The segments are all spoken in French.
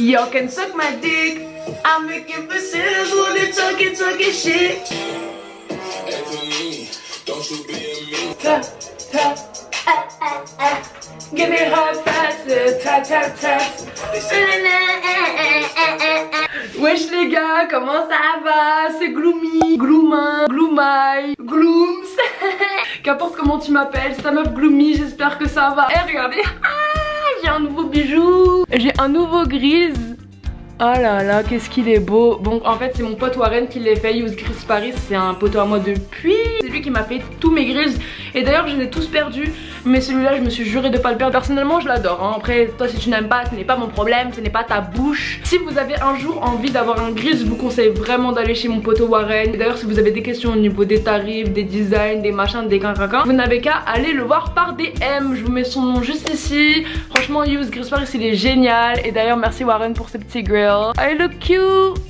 Y'all can suck my dick. I'm making faces when they talking shit. Ta, ta, give me hard fast, ta ta ta. Wesh les gars, comment ça va? C'est Gloomy, Gloomin, Gloomai, Glooms. Qu'importe comment tu m'appelles, c'est ta meuf Gloomy, j'espère que ça va. Eh regardez, j'ai un nouveau bijou. J'ai un nouveau grise. Oh là là, qu'est-ce qu'il est beau. Bon, en fait, c'est mon pote Warren qui l'a fait. Use Chris Paris, c'est un poteau à moi depuis. C'est lui qui m'a fait tous mes grilles. Et d'ailleurs, je les ai tous perdus. Mais celui-là, je me suis juré de pas le perdre. Personnellement, je l'adore. Hein. Après, toi, si tu n'aimes pas, ce n'est pas mon problème. Ce n'est pas ta bouche. Si vous avez un jour envie d'avoir un gris, je vous conseille vraiment d'aller chez mon poteau Warren. D'ailleurs, si vous avez des questions au niveau des tarifs, des designs, des machins, des quinquinquins, vous n'avez qu'à aller le voir par DM. Je vous mets son nom juste ici. Franchement, Use Chris Paris, il est génial. Et d'ailleurs, merci Warren pour ces petits grills. I look cute.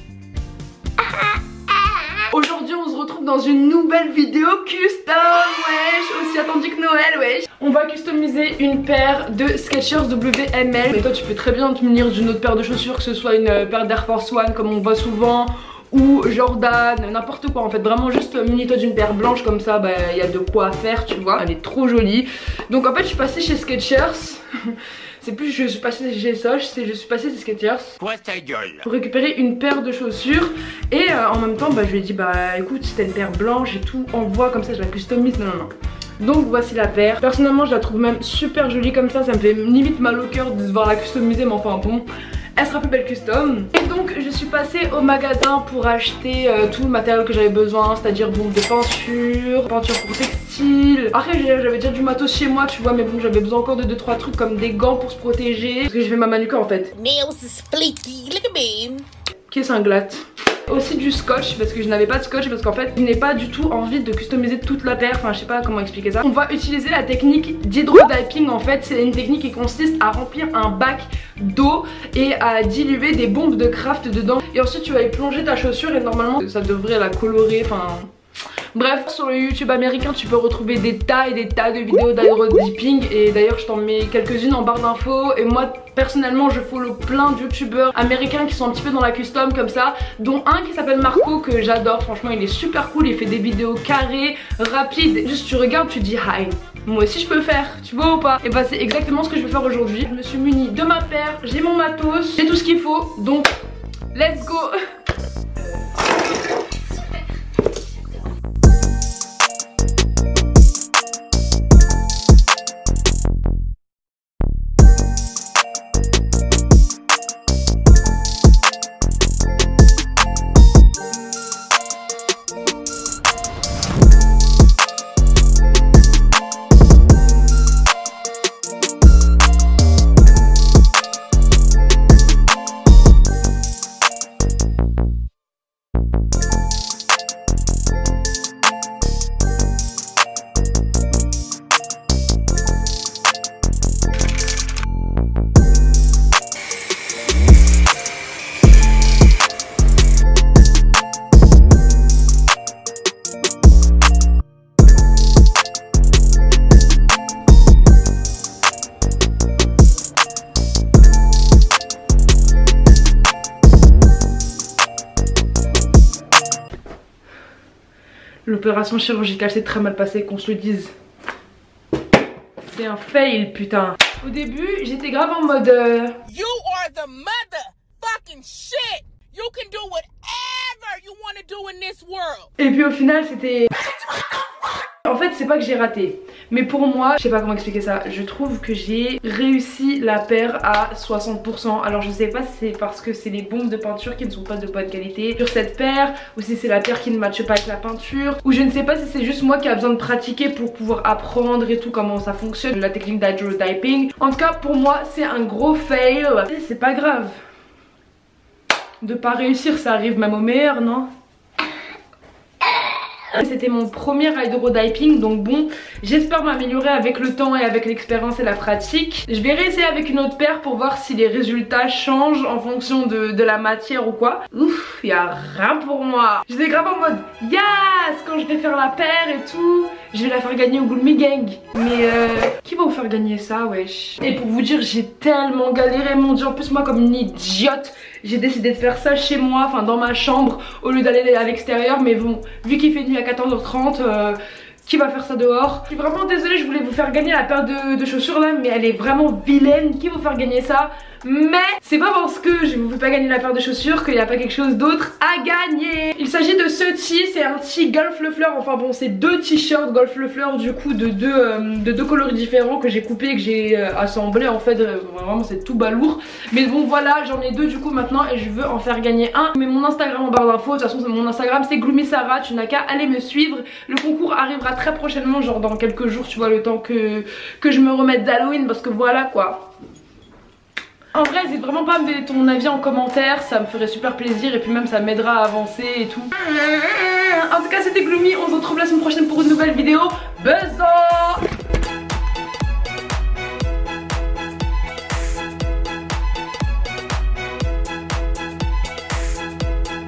Aujourd'hui on se retrouve dans une nouvelle vidéo custom, wesh, aussi attendue que Noël, wesh. On va customiser une paire de Skechers WML. Mais toi tu peux très bien te munir d'une autre paire de chaussures, que ce soit une paire d'Air Force One comme on voit souvent, ou Jordan, n'importe quoi en fait. Vraiment juste munis-toi d'une paire blanche comme ça, bah y a de quoi faire, tu vois. Elle est trop jolie. Donc en fait je suis passée chez Skechers. C'est plus je suis passée chez Soch, c'est je suis passée chez Skechers pour récupérer une paire de chaussures. Et en même temps bah je lui ai dit bah écoute, si t'as une paire blanche et tout, envoie comme ça je la customise. Non. Donc voici la paire. Personnellement je la trouve même super jolie comme ça me fait limite mal au cœur de devoir la customiser, mais enfin bon, elle sera plus belle custom. Et donc je suis passée au magasin pour acheter tout le matériel que j'avais besoin, c'est-à-dire bon, des peintures pour textile. Après j'avais déjà du matos chez moi, tu vois, mais bon j'avais besoin encore de 2-3 trucs comme des gants pour se protéger, parce que je fais ma manucure en fait. Qui est cinglate. Aussi du scotch, parce que je n'avais pas de scotch, parce qu'en fait je n'ai pas du tout envie de customiser toute la paire, enfin je sais pas comment expliquer ça. On va utiliser la technique d'hydrodiping. En fait c'est une technique qui consiste à remplir un bac d'eau et à diluer des bombes de craft dedans, et ensuite tu vas y plonger ta chaussure et normalement ça devrait la colorer, enfin... Bref, sur le YouTube américain tu peux retrouver des tas et des tas de vidéos d'hydrodipping, et d'ailleurs je t'en mets quelques-unes en barre d'infos. Et moi personnellement je follow plein de youtubeurs américains qui sont un petit peu dans la custom comme ça, dont un qui s'appelle Marco que j'adore, franchement il est super cool, il fait des vidéos carrées, rapides, juste tu regardes, tu dis hi, moi aussi je peux faire, tu vois ou pas? Et bah c'est exactement ce que je vais faire aujourd'hui. Je me suis munie de ma paire, j'ai mon matos, j'ai tout ce qu'il faut, donc let's go. L'opération chirurgicale s'est très mal passée, qu'on se le dise. C'est un fail, putain. Au début, j'étais grave en mode You are the motherfucking shit. You can do whatever you want to do in this world. Et puis au final, c'était... En fait, c'est pas que j'ai raté, mais pour moi, je sais pas comment expliquer ça, je trouve que j'ai réussi la paire à 60%. Alors je sais pas si c'est parce que c'est les bombes de peinture qui ne sont pas de bonne qualité sur cette paire, ou si c'est la paire qui ne matche pas avec la peinture, ou je ne sais pas si c'est juste moi qui a besoin de pratiquer pour pouvoir apprendre et tout comment ça fonctionne, la technique d'hydrodiping. En tout cas, pour moi, c'est un gros fail. C'est pas grave. De pas réussir, ça arrive même au meilleur, non? C'était mon premier hydrodiping, donc bon, j'espère m'améliorer avec le temps et avec l'expérience et la pratique. Je vais réessayer avec une autre paire pour voir si les résultats changent en fonction de la matière ou quoi. Ouf. y a rien pour moi. J'étais grave en mode yes, quand je vais faire la paire et tout, je vais la faire gagner au Goulmi Gang. Mais qui va vous faire gagner ça, wesh? Et pour vous dire, j'ai tellement galéré, mon dieu. En plus, moi, comme une idiote, j'ai décidé de faire ça chez moi, enfin dans ma chambre, au lieu d'aller à l'extérieur. Mais bon, vu qu'il fait nuit à 14h30, qui va faire ça dehors? Je suis vraiment désolée, je voulais vous faire gagner la paire de chaussures là, mais elle est vraiment vilaine. Qui va vous faire gagner ça? Mais c'est pas parce que je vous fais pas gagner la paire de chaussures qu'il n'y a pas quelque chose d'autre à gagner. Il s'agit de ce tee, c'est un tee Golf Le Fleur. Enfin bon, c'est deux t-shirts Golf Le Fleur du coup de deux coloris différents que j'ai coupé, que j'ai assemblé en fait. Vraiment c'est tout balourd. Mais bon voilà, j'en ai deux du coup maintenant et je veux en faire gagner un. Mais mon Instagram en barre d'infos, de toute façon mon Instagram c'est GloomySarah, tu n'as qu'à aller me suivre. Le concours arrivera très prochainement, genre dans quelques jours, tu vois, le temps que je me remette d'Halloween, parce que voilà quoi. En vrai, n'hésite vraiment pas à me donner ton avis en commentaire, ça me ferait super plaisir et puis même ça m'aidera à avancer et tout. En tout cas, c'était Gloomy, on se retrouve la semaine prochaine pour une nouvelle vidéo. Bisous.